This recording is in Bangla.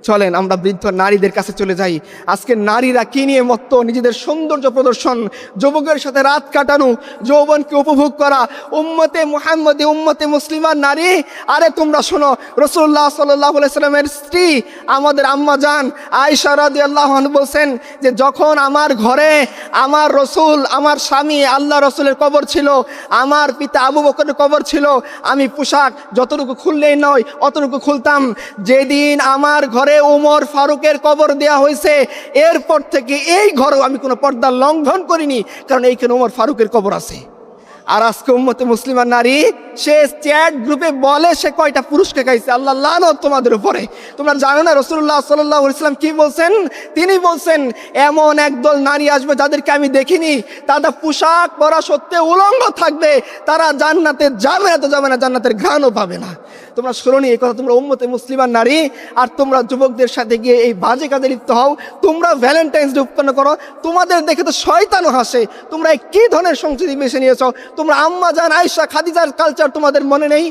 চলেন আমরা বৃদ্ধ নারীদের কাছে চলে যাই। আজকে নারীরা কি নিয়ে মত্ত, নিজেদের সৌন্দর্য প্রদর্শন, যুবকের সাথে রাত কাটানো, যৌবনকে উপভোগ করা, উম্মতে মুহাম্মদী, উম্মতে মুসলিমার নারী। আরে তোমরা শোনো, রাসূলুল্লাহ সাল্লাল্লাহু আলাইহি সাল্লামের স্ত্রী আমাদের আম্মা জান আয়েশা রাদিয়াল্লাহু আনহা বলছেন যে যখন আমার ঘরে আমার রসুল, আমার স্বামী আল্লাহ রসুলের কবর ছিল, আমার পিতা আবু বকরের কবর ছিল, আমি পোশাক যতটুকু খুললেই নয় অতটুকু খুলতাম। যেদিন আমার ঘরে ওমর ফারুকের কবর দেয়া হয়েছে, এরপর থেকে এই ঘরেও আমি কোনো পর্দা লঙ্ঘন করিনি, কারণ এইখানে ওমর ফারুকের কবর আছে। আর আজকে উম্মতে মুসলিমার নারী সে চ্যাট গ্রুপে বলে সে কয়টা পুরুষকে খাইছে। আল্লাহ লানত তোমাদের উপরে। তোমরা জানো না রাসূলুল্লাহ সাল্লাল্লাহু আলাইহি ওয়াসাল্লাম কি বলছেন? তিনি বলছেন এমন একদল নারী আসবে যাদেরকে আমি দেখিনি, তারা পোশাক পরা সত্ত্বেও উলঙ্গ থাকবে, তারা জান্নাতে যাবে না তো যাবে না, জান্নাতের ঘ্রাণও পাবে না। তোমরা শুনোনি এই কথা? তোমরা উম্মতে মুসলিমার নারী আর তোমরা যুবকদের সাথে গিয়ে এই বাজে কাজে লিপ্ত হও। তোমরা ভ্যালেন্টাইন্স ডে উৎপন্ন করো, তোমাদের দেখে তো শয়তানও হাসে। তোমরা কি ধরনের সংস্কৃতি বেছে নিয়েছো? তোমরা আম্মা জান আয়েশা খাদিজার কালচার তোমাদের মনে নেই?